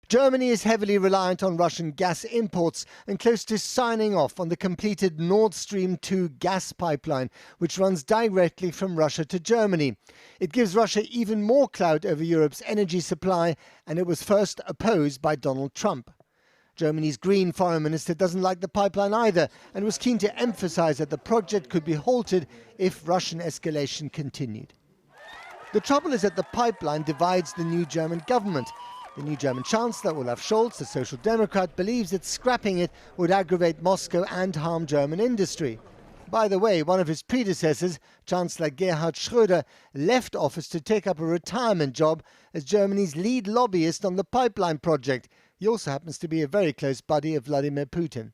Germany is heavily reliant on Russian gas imports and close to signing off on the completed Nord Stream 2 gas pipeline, which runs directly from Russia to Germany. It gives Russia even more clout over Europe's energy supply, and it was first opposed by Donald Trump. Germany's Green Foreign Minister doesn't like the pipeline either and was keen to emphasize that the project could be halted if Russian escalation continued. The trouble is that the pipeline divides the new German government. The new German Chancellor, Olaf Scholz, a Social Democrat, believes that scrapping it would aggravate Moscow and harm German industry. By the way, one of his predecessors, Chancellor Gerhard Schröder, left office to take up a retirement job as Germany's lead lobbyist on the pipeline project. He also happens to be a very close buddy of Vladimir Putin.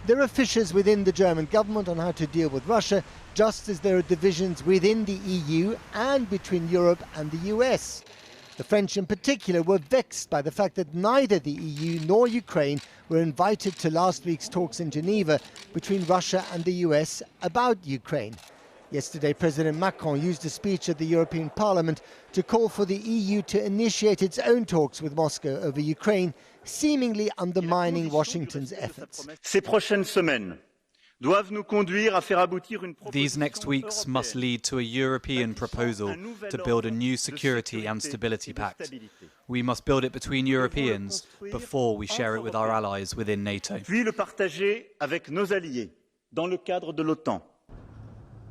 There are fissures within the German government on how to deal with Russia, just as there are divisions within the EU and between Europe and the US. The French in particular were vexed by the fact that neither the EU nor Ukraine were invited to last week's talks in Geneva between Russia and the US about Ukraine. Yesterday, President Macron used a speech at the European Parliament to call for the EU to initiate its own talks with Moscow over Ukraine, seemingly undermining Washington's efforts. These next weeks must lead to a European proposal to build a new security and stability pact. We must build it between Europeans before we share it with our allies within NATO.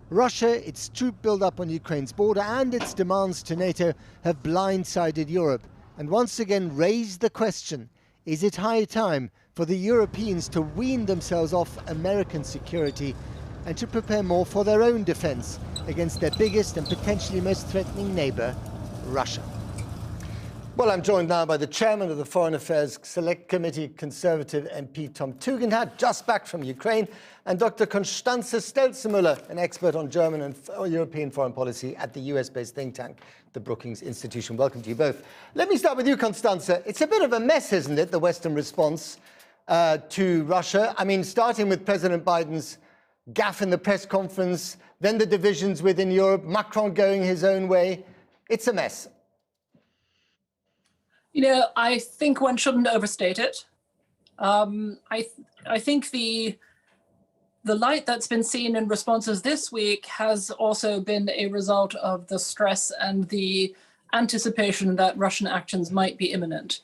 Russia, its troop build-up on Ukraine's border and its demands to NATO have blindsided Europe and once again raised the question, is it high time for the Europeans to wean themselves off American security and to prepare more for their own defense against their biggest and potentially most threatening neighbor, Russia? Well, I'm joined now by the chairman of the Foreign Affairs Select Committee, Conservative MP Tom Tugendhat, just back from Ukraine, and Dr. Constanze Stelzenmüller, an expert on German and European foreign policy at the US-based think tank, the Brookings Institution. Welcome to you both. Let me start with you, Constanze. It's a bit of a mess, isn't it, the Western response to Russia? I mean, starting with President Biden's gaffe in the press conference, then the divisions within Europe, Macron going his own way. It's a mess. You know, I think one shouldn't overstate it. I think the light that's been seen in responses this week has also been a result of the stress and the anticipation that Russian actions might be imminent.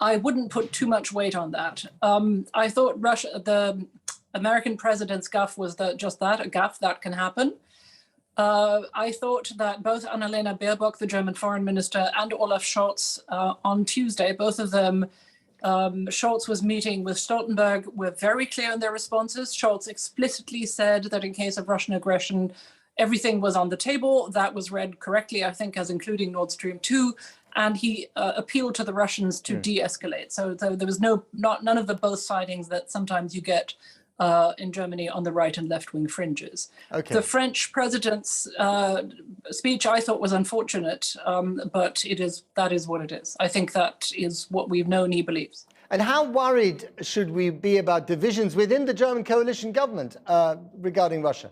I wouldn't put too much weight on that. I thought the American president's gaffe was just that, a gaffe that can happen. I thought that both Annalena Baerbock, the German foreign minister, and Olaf Scholz on Tuesday, both of them, Scholz was meeting with Stoltenberg, were very clear in their responses. Scholz explicitly said that in case of Russian aggression, everything was on the table. That was read correctly, I think, as including Nord Stream 2. And he appealed to the Russians to de-escalate. So there was none of the both sidings that sometimes you get in Germany on the right and left-wing fringes. Okay. The French president's speech I thought was unfortunate, but that is what it is. I think that is what we've known he believes. And how worried should we be about divisions within the German coalition government regarding Russia?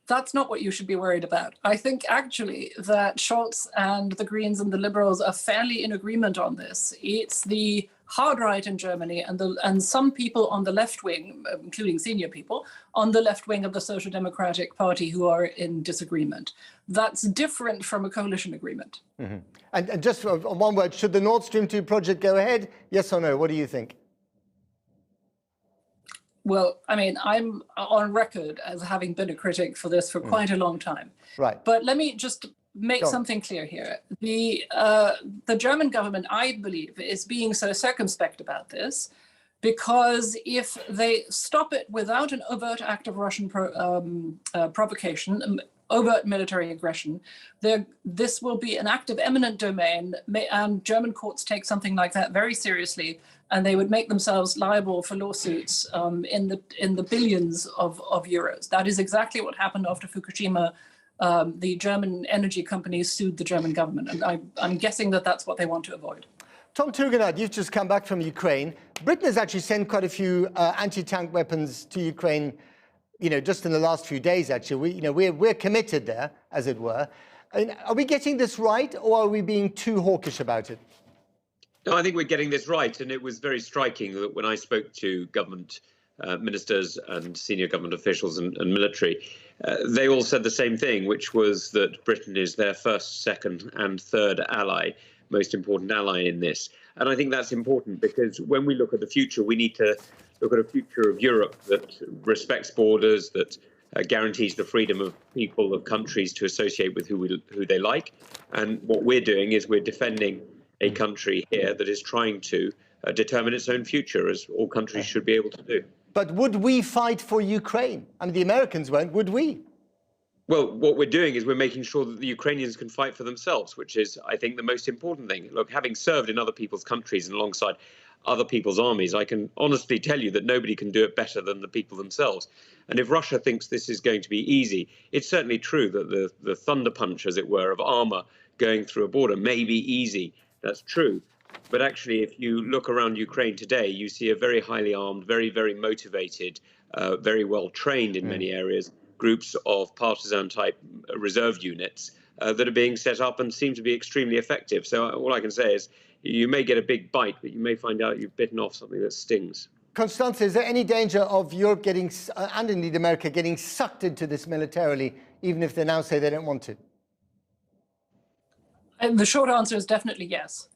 That's not what you should be worried about. I think actually that Scholz and the Greens and the Liberals are fairly in agreement on this. It's the hard right in Germany and some people on the left wing, including senior people, on the left wing of the Social Democratic Party who are in disagreement. That's different from a coalition agreement. Mm-hmm. And just on one word, should the Nord Stream 2 project go ahead? Yes or no? What do you think? Well, I mean, I'm on record as having been a critic for this for quite a long time. Right. But let me just make something clear here. The German government, I believe, is being so circumspect about this because if they stop it without an overt act of Russian provocation, overt military aggression, this will be an act of eminent domain, and German courts take something like that very seriously, and they would make themselves liable for lawsuits in the billions of euros. That is exactly what happened after Fukushima. The German energy companies sued the German government, and I'm guessing that that's what they want to avoid. Tom Tugendhat, you've just come back from Ukraine. Britain has actually sent quite a few anti-tank weapons to Ukraine, you know, just in the last few days, actually. We're committed there, as it were. Are we getting this right, or are we being too hawkish about it? No, I think we're getting this right. And it was very striking that when I spoke to government ministers and senior government officials and military, they all said the same thing, which was that Britain is their first, second and third ally, most important ally in this. And I think that's important because when we look at the future, we need to look at a future of Europe that respects borders, that guarantees the freedom of people, of countries to associate with who they like. And what we're doing is we're defending a country here that is trying to determine its own future, as all countries should be able to do. But would we fight for Ukraine? I mean, the Americans won't, would we? Well, what we're doing is we're making sure that the Ukrainians can fight for themselves, which is, I think, the most important thing. Look, having served in other people's countries and alongside other people's armies, I can honestly tell you that nobody can do it better than the people themselves. And if Russia thinks this is going to be easy, it's certainly true that the thunder punch, as it were, of armor going through a border may be easy. That's true. But actually, if you look around Ukraine today, you see a very highly armed, very, very motivated, very well trained in many areas, groups of partisan-type reserve units that are being set up and seem to be extremely effective. So all I can say is you may get a big bite, but you may find out you've bitten off something that stings. Constanze, is there any danger of Europe getting, and indeed America, getting sucked into this militarily, even if they now say they don't want to? And the short answer is definitely yes.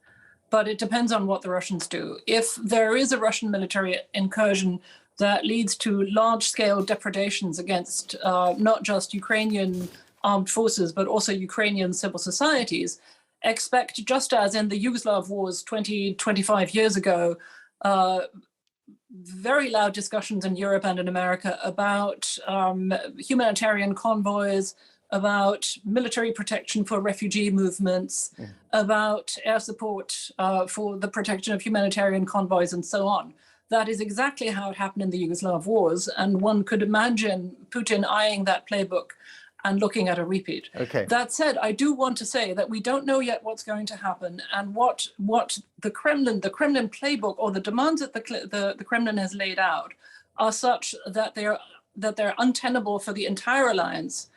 But it depends on what the Russians do. If there is a Russian military incursion that leads to large-scale depredations against not just Ukrainian armed forces, but also Ukrainian civil societies, expect, just as in the Yugoslav wars 25 years ago, very loud discussions in Europe and in America about humanitarian convoys, about military protection for refugee movements, about air support for the protection of humanitarian convoys and so on. That is exactly how it happened in the Yugoslav wars. And one could imagine Putin eyeing that playbook and looking at a repeat. Okay. That said, I do want to say that we don't know yet what's going to happen, and what the Kremlin playbook, or the demands that the Kremlin has laid out, are such that they're untenable for the entire alliance.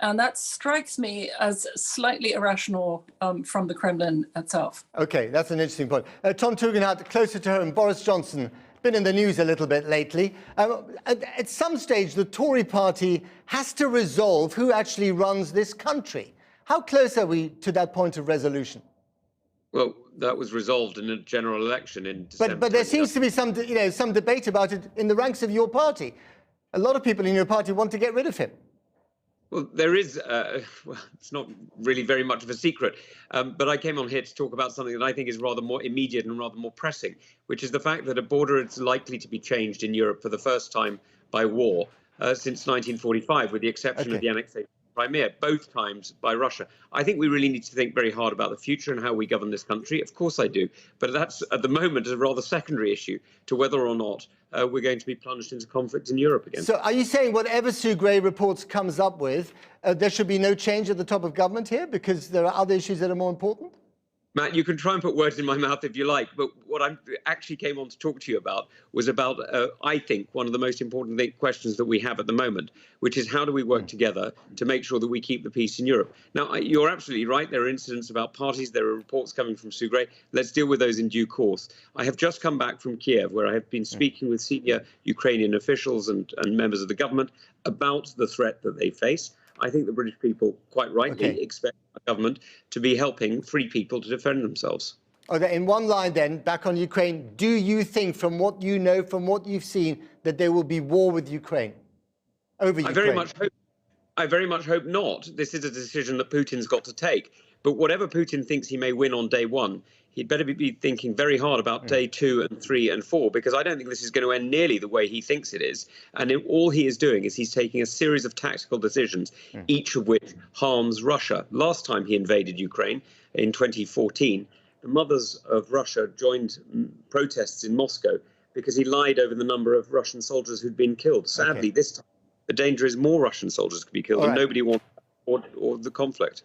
And that strikes me as slightly irrational from the Kremlin itself. Okay, that's an interesting point. Tom Tugendhat, closer to home, Boris Johnson, been in the news a little bit lately. At some stage, the Tory party has to resolve who actually runs this country. How close are we to that point of resolution? Well, that was resolved in a general election in December. But there seems to be some debate about it in the ranks of your party. A lot of people in your party want to get rid of him. Well, there is, well, it's not really very much of a secret, but I came on here to talk about something that I think is rather more immediate and rather more pressing, which is the fact that a border is likely to be changed in Europe for the first time by war since 1945, with the exception of the annexation of Crimea, both times by Russia. I think we really need to think very hard about the future and how we govern this country. Of course I do, but that's at the moment a rather secondary issue to whether or not we're going to be plunged into conflict in Europe again. So are you saying whatever Sue Gray reports comes up with, there should be no change at the top of government here because there are other issues that are more important? Matt, you can try and put words in my mouth if you like, but what I actually came on to talk to you about was about, I think, one of the most important questions that we have at the moment, which is how do we work together to make sure that we keep the peace in Europe? Now, you're absolutely right. There are incidents about parties. There are reports coming from Sue Gray. Let's deal with those in due course. I have just come back from Kiev, where I have been speaking with senior Ukrainian officials and members of the government about the threat that they face. I think the British people, quite rightly, expect our government to be helping free people to defend themselves. Okay, in one line then, back on Ukraine, do you think, from what you know, from what you've seen, that there will be war with Ukraine, over Ukraine? I very much hope not. This is a decision that Putin's got to take. But whatever Putin thinks he may win on day one, he'd better be thinking very hard about day 2 and 3 and 4, because I don't think this is going to end nearly the way he thinks it is. And all he is doing is he's taking a series of tactical decisions, each of which harms Russia. Last time he invaded Ukraine in 2014, the mothers of Russia joined protests in Moscow because he lied over the number of Russian soldiers who'd been killed. Sadly, this time, the danger is more Russian soldiers could be killed, and nobody wants or the conflict.